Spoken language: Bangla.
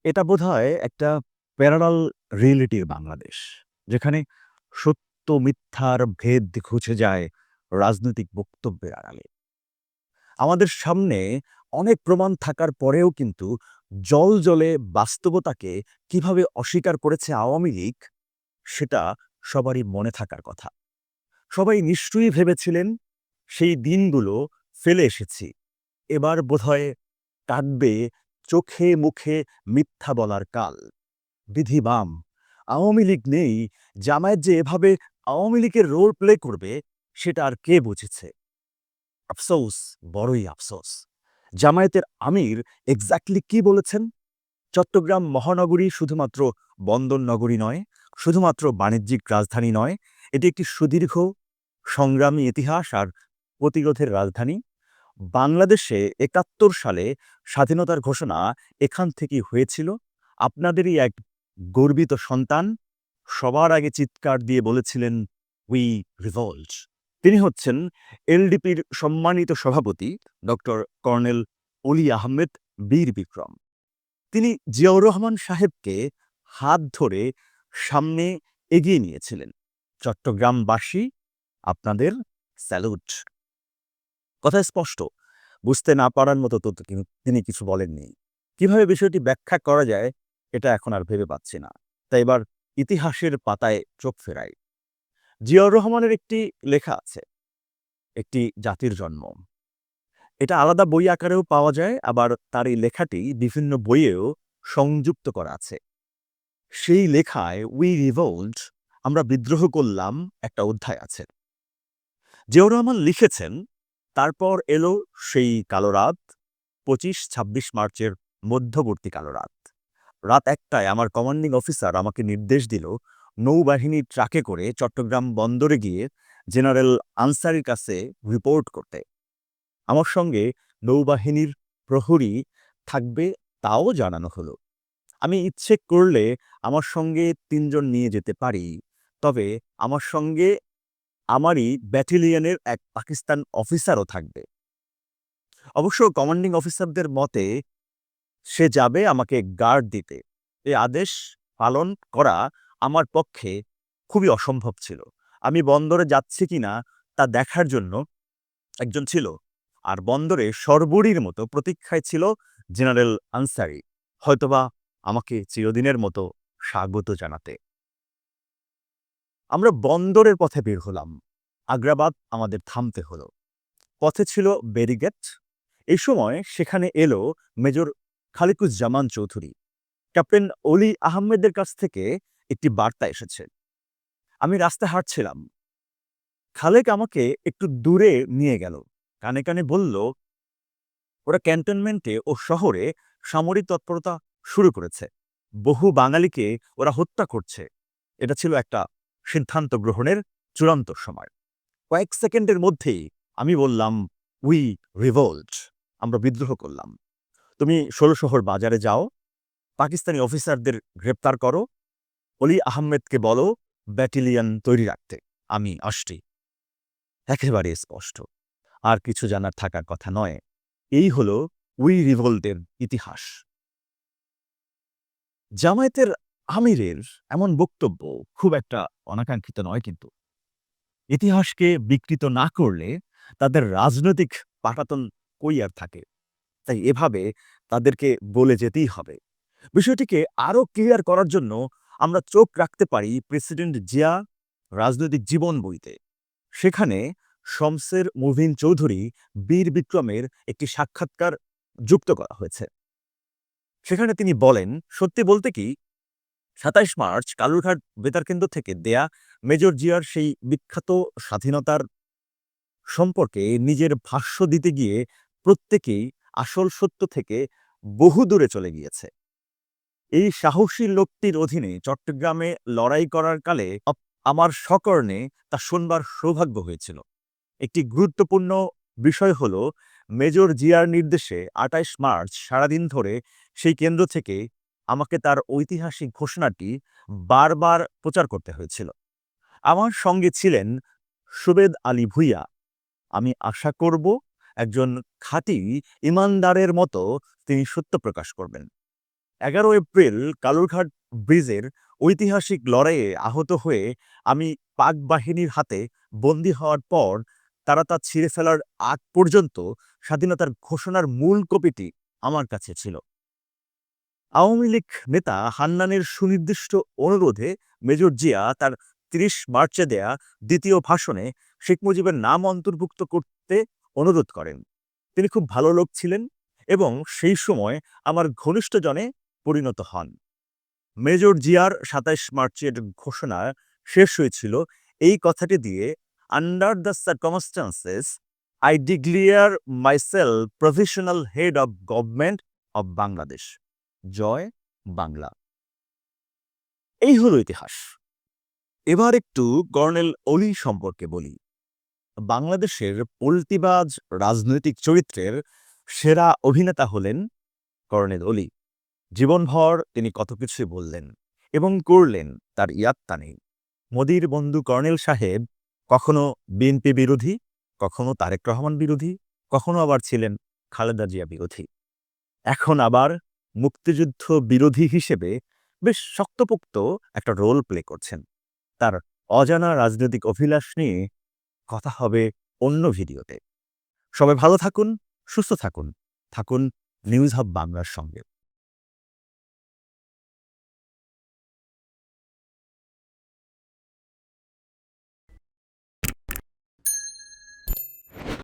এটা বোধহয় একটা প্যারালাল রিয়েলিটির বাংলাদেশ। যেখানে সত্য মিথ্যার ভেদ ঘুচে যায় রাজনৈতিক বক্তব্যের আড়ালে। আমাদের সামনে অনেক প্রমাণ থাকার পরেও কিন্তু জলজলে বাস্তবতাকে কিভাবে অস্বীকার করেছে আওয়ামী লীগ, সেটা সবারই মনে থাকার কথা। সবাই নিশ্চয়ই ভেবেছিলেন সেই দিনগুলো ফেলে এসেছি। এবার বোধহয় কাটবে চোখে মুখে মিথ্যা বলার কাল। বিধি বাম, আওয়ামী লীগ নেই, জামায়াত যে এভাবে আওয়ামী লীগের রোল প্লে করবে সেটা আর কে বুঝেছে? আফসোস, বড়ই আফসোস। জামায়াতের আমির এক্স্যাক্টলি কি বলেছেন? চট্টগ্রাম মহানগরী শুধুমাত্র বন্দর নগরী নয়, শুধুমাত্র বাণিজ্যিক রাজধানী নয়, এটি একটি সুদীর্ঘ সংগ্রামী ইতিহাস আর প্রতিরোধের রাজধানী। বাংলাদেশে ৭১ সালে স্বাধীনতার ঘোষণা এখান থেকেই হয়েছিল। আপনাদেরই এক গর্বিত সন্তান সবার আগে চিৎকার দিয়ে বলেছিলেন, "উই রিভল্ট।" তিনি হচ্ছেন এলডিপির সম্মানিত সভাপতি ডক্টর কর্নেল অলি আহমেদ বীর বিক্রম। তিনি জিয়াউর রহমান সাহেবকে হাত ধরে সামনে এগিয়ে নিয়েছিলেন। চট্টগ্রামবাসী, আপনাদের স্যালুট। কথা স্পষ্ট, বুঝতে না পারার মতো তথ্য তিনি কিছু বলেননি। কিভাবে বিষয়টি ব্যাখ্যা করা যায়, এটা এখন আর ভেবে পাচ্ছি না। তাই এবার ইতিহাসের পাতায় চোখ ফেরাই। জিয়াউর রহমানের একটি লেখা আছে, একটি জাতির জন্ম। এটা আলাদা বই আকারেও পাওয়া যায়, আবার তার এই লেখাটি বিভিন্ন বইয়েও সংযুক্ত করা আছে। সেই লেখায় উই রিভোল্ট, আমরা বিদ্রোহ করলাম, একটা অধ্যায় আছে। জিয়াউর রহমান লিখেছেন, তারপর এলো সেই কালো রাত, ২৫-২৬ মার্চের মধ্যবর্তী কালো রাত। রাত ১টায় আমার কমান্ডিং অফিসার আমাকে নির্দেশ দিল নৌবাহিনীর ট্রাকে করে চট্টগ্রাম বন্দরে গিয়ে জেনারেল আনসারির কাছে রিপোর্ট করতে। আমার সঙ্গে নৌবাহিনীর প্রহরী থাকবে, তাও জানানো হলো। আমি ইচ্ছে করলে আমার সঙ্গে ৩ জন নিয়ে যেতে পারি। তবে আমার সঙ্গে আমারই ব্যাটালিয়নের এক পাকিস্তান অফিসারও থাকবে। অবশ্য কমান্ডিং অফিসারদের মতে সে যাবে আমাকে গার্ড দিতে। এ আদেশ পালন করা আমার পক্ষে খুবই অসম্ভব ছিল। আমি বন্দরে যাচ্ছি কিনা তা দেখার জন্য একজন ছিল। আর বন্দরে সর্বরীর মতো প্রতীক্ষায় ছিল জেনারেল আনসারি, হয়তোবা আমাকে চিরদিনের মতো স্বাগত জানাতে। আমরা বন্দরের পথে বের হলাম। আগ্রাবাদ আমাদের থামতে হলো। পথে ছিল ব্যারিগেড। এই সময় সেখানে এলো মেজর খালিকুজ্জামান চৌধুরী। ক্যাপ্টেন অলি আহমেদের কাছ থেকে একটি বার্তা এসেছে। আমি রাস্তায় হাঁটছিলাম। খালেক আমাকে একটু দূরে নিয়ে গেল। কানে কানে বলল, ওরা ক্যান্টনমেন্টে ও শহরে সামরিক তৎপরতা শুরু করেছে। বহু বাঙালিকে ওরা হত্যা করছে। এটা ছিল একটা সিদ্ধান্ত গ্রহণের চূড়ান্ত সময়। কয়েক সেকেন্ডের মধ্যেই আমি বললাম, উই রিভোল্ট, আমরা বিদ্রোহ করলাম। তুমি ১৬ শহর বাজারে যাও, পাকিস্তানি অফিসারদের গ্রেপ্তার করো, অলি আহমেদকে বলো ব্যাটালিয়ন তৈরি রাখতে। আমি আসছি। একেবারে স্পষ্ট, আর কিছু জানার থাকার কথা নয়। এই হলো উই রিভোল্টের ইতিহাস। জামায়াতের আমিরের এমন বক্তব্য খুব একটা অনাকাঙ্ক্ষিত নয় কিন্তু। ইতিহাসকে বিকৃত না করলে তাদের রাজনৈতিক পাটাতন কই আর থাকে। তাই এভাবে তাদেরকে বলে যেতেই হবে। বিষয়টিকে আরো ক্লিয়ার করার জন্য আমরা চোখ রাখতে পারি প্রেসিডেন্ট জিয়া রাজনৈতিক জীবন বইতে। সেখানে শমসের মুবিন চৌধুরী বীর বিক্রমের একটি সাক্ষাৎকার যুক্ত করা হয়েছে। সেখানে তিনি বলেন, সত্যি বলতে কি, ২৭ মার্চ কালুরঘাট বেতারকেন্দ্র থেকে দেয়া মেজর জিয়ার সেই বিখ্যাত স্বাধীনতার সম্পর্কে নিজের ভাষ্য দিতে গিয়ে প্রত্যেকেই আসল সত্য থেকে বহু দূরে চলে গিয়েছে। এই সাহসী লোকটির অধীনে চট্টগ্রামে লড়াই করার কালে আমার সকর্ণে তা শোনবার সৌভাগ্য হয়েছিল। একটি গুরুত্বপূর্ণ বিষয় হল, মেজর জিয়ার নির্দেশে ২৮ মার্চ সারাদিন ধরে সেই কেন্দ্র থেকে আমাকে তার ঐতিহাসিক ঘোষণাটি বারবার প্রচার করতে হয়েছিল। আমার সঙ্গে ছিলেন সুবেদ আলী ভূঁইয়া। আমি আশা করব একজন খাঁটি ইমানদারের মতো তিনি সত্য প্রকাশ করবেন। ১১ এপ্রিল কালুরঘাট ব্রিজের ঐতিহাসিক লড়াইয়ে আহত হয়ে আমি পাক বাহিনীর হাতে বন্দী হওয়ার পর তারা তা ছিঁড়ে ফেলার আগ পর্যন্ত স্বাধীনতার ঘোষণার মূল কপিটি আমার কাছে ছিল। আওয়ামী লীগ নেতা হান্নানের সুনির্দিষ্ট অনুরোধে মেজর জিয়া তার ৩০ মার্চে দেয়া দ্বিতীয় ভাষণে শেখ মুজিবের নাম অন্তর্ভুক্ত করতে অনুরোধ করেন। তিনি খুব ভালো লোক ছিলেন এবং সেই সময় আমার ঘনিষ্ঠজনে পরিণত হন। মেজর জিয়ার ২৭ মার্চের ঘোষণা শেষ হয়েছিল এই কথাটি দিয়ে, under the circumstances I declare myself provisional head of government of Bangladesh. Joy Bangla. এই হলো ইতিহাস। এবার একটু কর্নেল অলি সম্পর্কে বলি। বাংলাদেশের পল্টিবাজ রাজনৈতিক চরিত্রের সেরা অভিনেতা হলেন কর্নেল অলি। জীবনভর তিনি কত কিছুই বললেন এবং করলেন তার ইয়াত্তা নেই। মোদির বন্ধু কর্নেল সাহেব কখনো বিএনপি বিরোধী, কখনো তারেক রহমান বিরোধী, কখনো আবার ছিলেন খালেদা জিয়া বিরোধী। এখন আবার মুক্তিযুদ্ধ বিরোধী হিসেবে বেশ শক্তপোক্ত একটা রোল প্লে করছেন। তার অজানা রাজনৈতিক অভিলাষ নিয়ে কথা হবে অন্য ভিডিওতে। সবাই ভালো থাকুন, সুস্থ থাকুন, থাকুন নিউজ হাব বাংলার সঙ্গে।